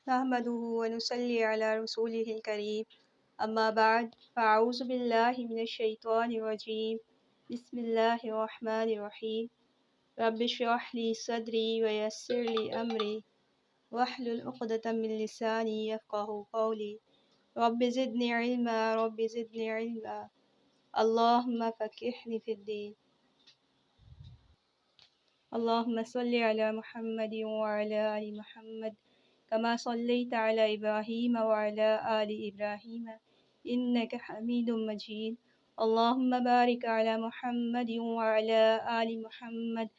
نحمده ونصلي على رسوله الكريم أما بعد فأعوذ بالله من الشيطان الرجيم بسم الله الرحمن الرحيم رب اشرح لي صدري ويسر لي أمري واحلل عقدة من لساني يفقه قولي رب زدني علما رب زدني علما اللهم فقهني في الدين اللهم صل على محمد وعلى آل محمد كما صليت على إبراهيم وعلى آل إبراهيم إنك حميد مجيد اللهم بارك على محمد وعلى آل محمد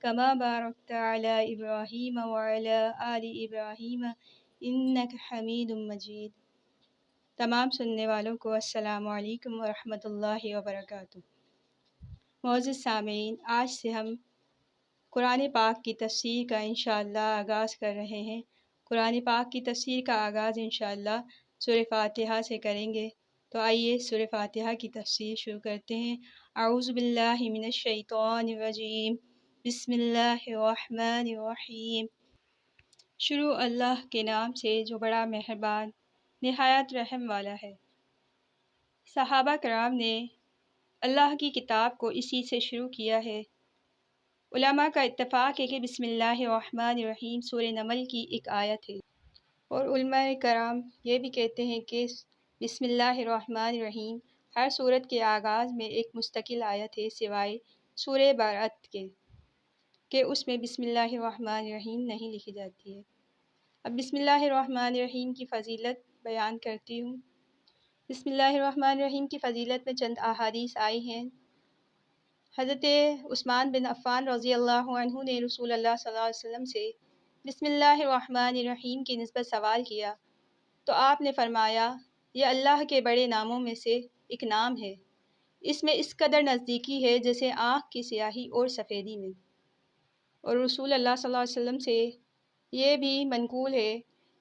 كما باركت على إبراهيم وعلى آل إبراهيم إنك حميد مجيد۔ تمام سننے والوں کو السلام علیکم ورحمۃ اللہ وبرکاتہ۔ معزز سامعین، آج سے ہم قرآن پاک کی تفسیر کا انشاءاللہ آغاز کر رہے ہیں۔ قرآن پاک کی تفسیر کا آغاز انشاءاللہ سورہ فاتحہ سے کریں گے، تو آئیے سورہ فاتحہ کی تفسیر شروع کرتے ہیں۔ اعوذ باللہ من الشیطان الرجیم، بسم اللہ الرحمن الرحیم۔ شروع اللہ کے نام سے جو بڑا مہربان نہایت رحم والا ہے۔ صحابہ کرام نے اللہ کی کتاب کو اسی سے شروع کیا ہے۔ علماء کا اتفاق ہے کہ بسم اللہ الرحمن الرحیم سورہ نمل کی ایک آیت ہے، اور علماء کرام یہ بھی کہتے ہیں کہ بسم اللہ الرحمن الرحیم ہر سورت کے آغاز میں ایک مستقل آیت ہے، سوائے سورہ برأت کے کہ اس میں بسم اللہ الرحمن الرحیم نہیں لکھی جاتی ہے۔ اب بسم اللہ الرحمن الرحیم کی فضیلت بیان کرتی ہوں۔ بسم اللہ الرحمن الرحیم کی فضیلت میں چند احادیث آئی ہیں۔ حضرت عثمان بن عفان رضی اللہ عنہ نے رسول اللہ صلی اللہ علیہ وسلم سے بسم اللہ الرحمن الرحیم کی نسبت سوال کیا تو آپ نے فرمایا، یہ اللہ کے بڑے ناموں میں سے ایک نام ہے، اس میں اس قدر نزدیکی ہے جیسے آنکھ کی سیاہی اور سفیدی میں۔ اور رسول اللہ صلی اللہ علیہ وسلم سے یہ بھی منقول ہے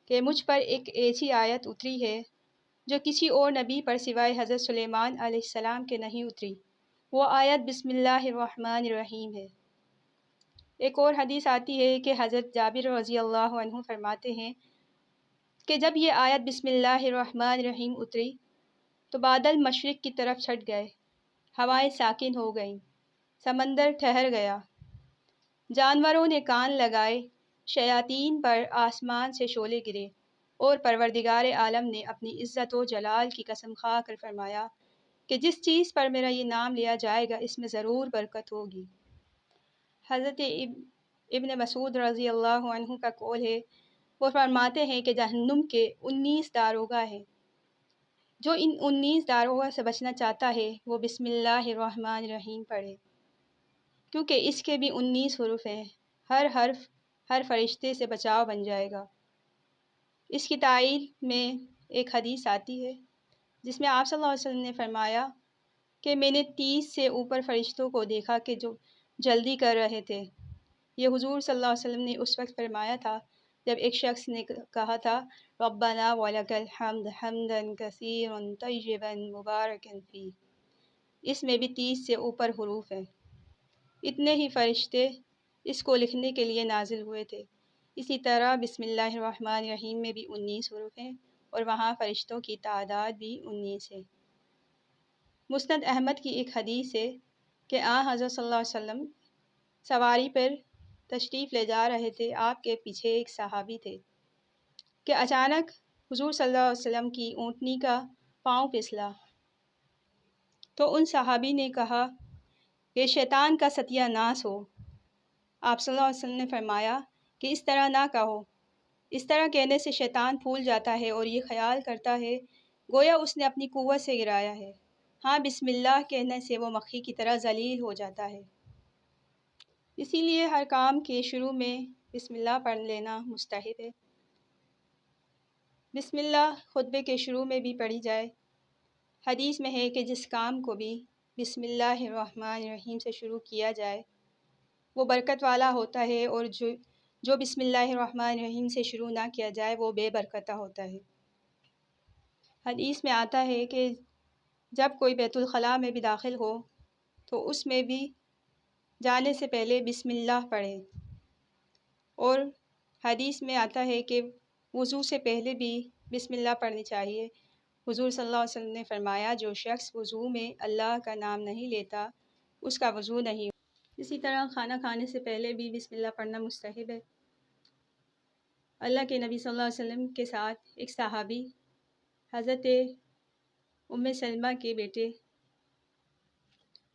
کہ مجھ پر ایک ایسی آیت اتری ہے جو کسی اور نبی پر سوائے حضرت سلیمان علیہ السلام کے نہیں اتری، وہ آیت بسم اللہ الرحمن الرحیم ہے۔ ایک اور حدیث آتی ہے کہ حضرت جابر رضی اللہ عنہ فرماتے ہیں کہ جب یہ آیت بسم اللہ الرحمن الرحیم اتری تو بادل مشرق کی طرف چھٹ گئے، ہوائیں ساکن ہو گئیں، سمندر ٹھہر گیا، جانوروں نے کان لگائے، شیاطین پر آسمان سے شعلے گرے، اور پروردگار عالم نے اپنی عزت و جلال کی قسم کھا کر فرمایا کہ جس چیز پر میرا یہ نام لیا جائے گا اس میں ضرور برکت ہوگی۔ حضرت ابن مسعود رضی اللہ عنہ کا قول ہے، وہ فرماتے ہیں کہ جہنم کے 19 داروغہ ہیں، جو ان 19 داروغہ سے بچنا چاہتا ہے وہ بسم اللہ الرحمن الرحیم پڑھے، کیونکہ اس کے بھی 19 حروف ہیں، ہر حرف ہر فرشتے سے بچاؤ بن جائے گا۔ اس کی تائید میں ایک حدیث آتی ہے جس میں آپ صلی اللہ علیہ وسلم نے فرمایا کہ میں نے 30 سے اوپر فرشتوں کو دیکھا کہ جو جلدی کر رہے تھے۔ یہ حضور صلی اللہ علیہ وسلم نے اس وقت فرمایا تھا جب ایک شخص نے کہا تھا ربنا ولک الحمد حمدا کثیرا طیبا مبارکا فیہ۔ اس میں بھی 30 سے اوپر حروف ہیں۔ اتنے ہی فرشتے اس کو لکھنے کے لیے نازل ہوئے تھے۔ اسی طرح بسم اللہ الرحمن الرحیم میں بھی 19 حروف ہیں، اور وہاں فرشتوں کی تعداد بھی 19 ہے۔ مسند احمد کی ایک حدیث ہے کہ حضرت صلی اللہ علیہ وسلم سواری پر تشریف لے جا رہے تھے، آپ کے پیچھے ایک صحابی تھے کہ اچانک حضور صلی اللہ علیہ وسلم کی اونٹنی کا پاؤں پھسلا تو ان صحابی نے کہا کہ شیطان کا ستیہ ناس ہو۔ آپ صلی اللہ علیہ وسلم نے فرمایا کہ اس طرح نہ کہو، اس طرح کہنے سے شیطان پھول جاتا ہے اور یہ خیال کرتا ہے گویا اس نے اپنی قوت سے گرایا ہے، ہاں بسم اللہ کہنے سے وہ مکھی کی طرح ذلیل ہو جاتا ہے۔ اسی لیے ہر کام کے شروع میں بسم اللہ پڑھ لینا مستحب ہے۔ بسم اللہ خطبے کے شروع میں بھی پڑھی جائے۔ حدیث میں ہے کہ جس کام کو بھی بسم اللہ الرحمن الرحیم سے شروع کیا جائے وہ برکت والا ہوتا ہے، اور جو بسم اللہ الرحمن الرحیم سے شروع نہ کیا جائے وہ بے برکتہ ہوتا ہے۔ حدیث میں آتا ہے کہ جب کوئی بیت الخلاء میں بھی داخل ہو تو اس میں بھی جانے سے پہلے بسم اللہ پڑھے، اور حدیث میں آتا ہے کہ وضو سے پہلے بھی بسم اللہ پڑھنی چاہیے۔ حضور صلی اللہ علیہ وسلم نے فرمایا جو شخص وضو میں اللہ کا نام نہیں لیتا اس کا وضو نہیں۔ اسی طرح کھانا کھانے سے پہلے بھی بسم اللہ پڑھنا مستحب ہے۔ اللہ کے نبی صلی اللہ علیہ وسلم کے ساتھ ایک صحابی حضرت ام سلمہ کے بیٹے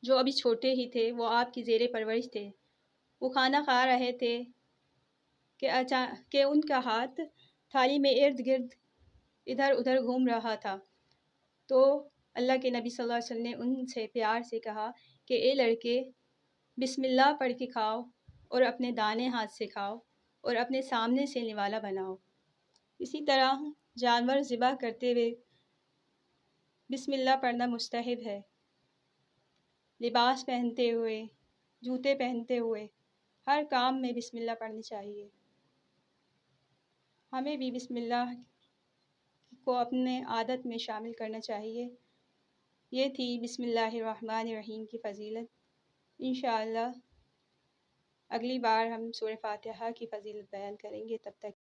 جو ابھی چھوٹے ہی تھے، وہ آپ کی زیر پرورش تھے، وہ کھانا کھا رہے تھے کہ ان کا ہاتھ تھالی میں ارد گرد ادھر ادھر گھوم رہا تھا، تو اللہ کے نبی صلی اللہ علیہ وسلم نے ان سے پیار سے کہا کہ اے لڑکے، بسم اللہ پڑھ کے کھاؤ اور اپنے دانے ہاتھ سے کھاؤ اور اپنے سامنے سے نوالا بناؤ۔ اسی طرح جانور ذبح کرتے ہوئے بسم اللہ پڑھنا مستحب ہے۔ لباس پہنتے ہوئے، جوتے پہنتے ہوئے، ہر کام میں بسم اللہ پڑھنی چاہیے۔ ہمیں بھی بسم اللہ کو اپنے عادت میں شامل کرنا چاہیے۔ یہ تھی بسم اللہ الرحمن الرحیم کی فضیلت۔ انشاءاللہ اگلی بار ہم سورہ فاتحہ کی فضیلت بیان کریں گے، تب تک